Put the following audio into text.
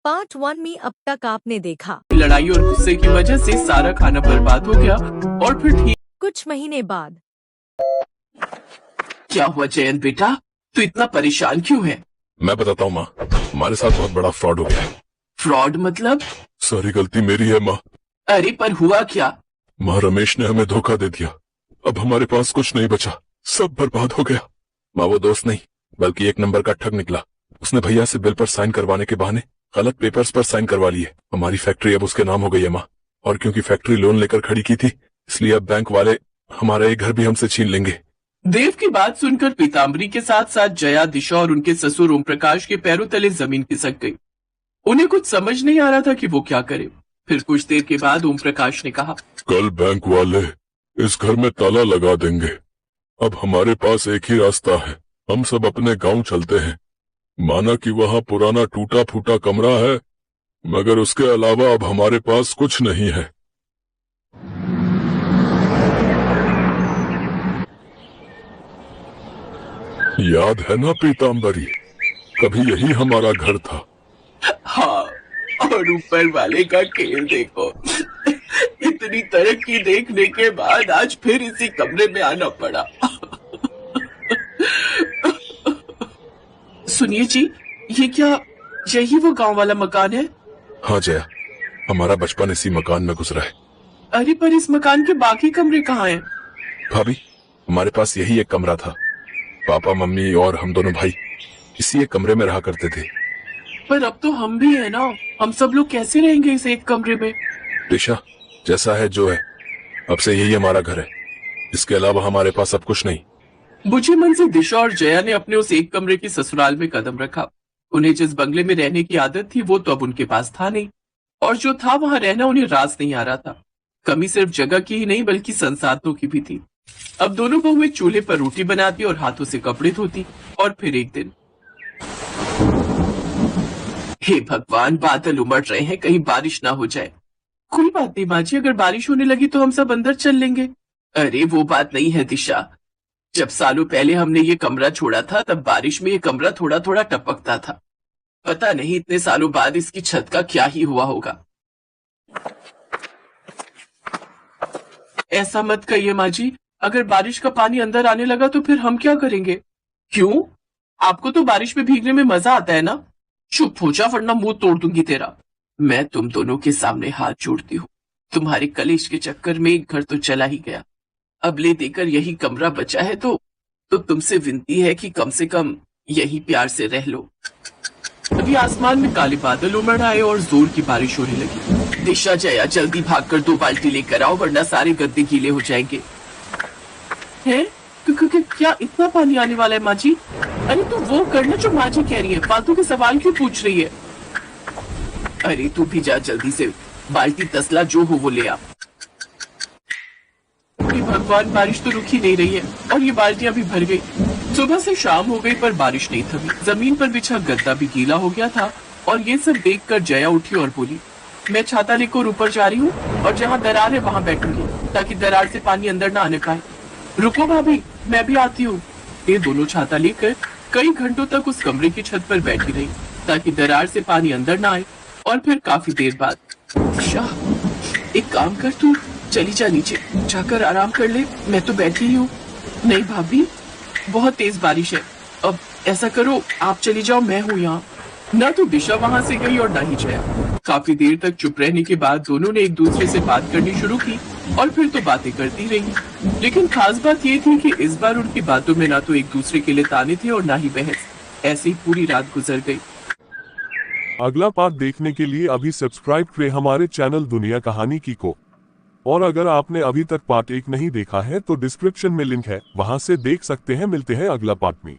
Part 1 में अब तक आपने देखा लड़ाई और गुस्से की वजह से सारा खाना बर्बाद हो गया। और फिर ठीक कुछ महीने बाद। क्या हुआ जयंत बेटा, तू इतना परेशान क्यों है? मैं बताता हूँ माँ, हमारे साथ बहुत बड़ा फ्रॉड हो गया है। फ्रॉड मतलब? सारी गलती मेरी है माँ। अरे पर हुआ क्या? माँ, रमेश ने हमें धोखा दे दिया। अब हमारे पास कुछ नहीं बचा, सब बर्बाद हो गया। माँ, वो दोस्त नहीं बल्कि एक नंबर का ठग निकला। उसने भैया से बिल पर साइन करवाने के बहाने गलत पेपर्स पर साइन करवा लिए। हमारी फैक्ट्री अब उसके नाम हो गई है माँ। और क्योंकि फैक्ट्री लोन लेकर खड़ी की थी, इसलिए अब बैंक वाले हमारा एक घर भी हमसे छीन लेंगे। देव की बात सुनकर पीताम्बरी के साथ साथ जया, दिशा और उनके ससुर ओम प्रकाश के पैरों तले जमीन खिसक गई। उन्हें कुछ समझ नहीं आ रहा था कि वो क्या करे। फिर कुछ देर के बाद ओम प्रकाश ने कहा, कल बैंक वाले इस घर में ताला लगा देंगे। अब हमारे पास एक ही रास्ता है, हम सब अपने गांव चलते हैं। माना कि वहाँ पुराना टूटा फूटा कमरा है, मगर उसके अलावा अब हमारे पास कुछ नहीं है। याद है ना पीताम्बरी, कभी यही हमारा घर था। हाँ, और ऊपर वाले का खेल देखो। इतनी तरक्की देखने के बाद आज फिर इसी कमरे में आना पड़ा। सुनिए जी, ये क्या यही वो गांव वाला मकान है? हाँ जया, हमारा बचपन इसी मकान में गुजरा है। अरे पर इस मकान के बाकी कमरे कहाँ हैं? भाभी, हमारे पास यही एक कमरा था। पापा, मम्मी और हम दोनों भाई इसी एक कमरे में रहा करते थे। पर अब तो हम भी है ना, हम सब लोग कैसे रहेंगे इस एक कमरे में? दिशा, जैसा है जो है, अब से यही हमारा घर है। इसके अलावा हमारे पास अब कुछ नहीं। बुझे मन से दिशा और जया ने अपने उस एक कमरे की ससुराल में कदम रखा। उन्हें जिस बंगले में रहने की आदत थी वो तो अब उनके पास था नहीं, और जो था वहां रहना उन्हें रास नहीं आ रहा था। कमी सिर्फ जगह की ही नहीं बल्कि संसाधनों की भी थी। अब दोनों बहुएं चूल्हे पर रोटी बनाती और हाथों से कपड़े धोती। और फिर एक दिन, हे भगवान, बादल उमड़ रहे हैं, कहीं बारिश ना हो जाए। कोई बात नहीं माँ जी, अगर बारिश होने लगी तो हम सब अंदर चल लेंगे। अरे वो बात नहीं है दिशा, जब सालों पहले हमने ये कमरा छोड़ा था तब बारिश में ये कमरा थोड़ा थोड़ा टपकता था। पता नहीं इतने सालों बाद इसकी छत का क्या ही हुआ होगा। ऐसा मत कहिए माँ जी, अगर बारिश का पानी अंदर आने लगा तो फिर हम क्या करेंगे? क्यों? आपको तो बारिश में भीगने में मजा आता है ना? चुप हो जा वरना मुंह तोड़ दूंगी तेरा। मैं तुम दोनों के सामने हाथ जोड़ती हूँ। तुम्हारे कलेश के चक्कर में एक घर तो चला ही गया, अब ले देकर यही कमरा बचा है तो तुमसे विनती है कि कम से कम यही प्यार से रह लो। अभी आसमान में काले बादल उमड़ आए और जोर की बारिश होने लगी। दिशा, जया, जल्दी भागकर 2 बाल्टी लेकर आओ वरना सारे गद्दे गीले हो जाएंगे। हैं? क्या इतना पानी आने वाला है माँ जी? अरे तू वो करना जो माँ जी कह रही है, फालतू के सवाल क्यों पूछ रही है? अरे तू भी जा जल्दी से, बाल्टी तसला जो हो वो ले आ। भगवान, बारिश तो रुक ही नहीं रही है और ये बाल्टियां भी भर गई। सुबह से शाम हो गई पर बारिश नहीं थमी। जमीन पर बिछा गद्दा भी गीला हो गया था। और ये सब देखकर जया उठी और बोली, मैं छाता लेकर ऊपर जा रही हूँ और जहाँ दरार है वहाँ बैठूंगी ताकि दरार से पानी अंदर ना आने पाए। रुको भाभी, मैं भी आती हूँ। ये दोनों छाता लेकर कई घंटों तक उस कमरे की छत पर बैठी रही ताकि दरार से पानी अंदर ना आए। और फिर काफी देर बाद, शाह, एक काम कर, तू चली जा नीचे, जाकर आराम कर ले, मैं तो बैठी ही हूँ। नहीं भाभी, बहुत तेज बारिश है। अब ऐसा करो, आप चली जाओ, मैं हूँ यहाँ। न तो दिशा वहाँ से गई और न ही जया। काफी देर तक चुप रहने के बाद दोनों ने एक दूसरे से बात करनी शुरू की और फिर तो बातें करती रही। लेकिन खास बात ये थी कि इस बार उनकी बातों में ना तो एक दूसरे के लिए ताने थे और ना ही बहस। ऐसे ही पूरी रात गुजर गई। अगला पार्ट देखने के लिए अभी सब्सक्राइब करें हमारे चैनल दुनिया कहानी की को। और अगर आपने अभी तक पार्ट 1 नहीं देखा है तो डिस्क्रिप्शन में लिंक है, वहां से देख सकते हैं। मिलते हैं अगला पार्ट में।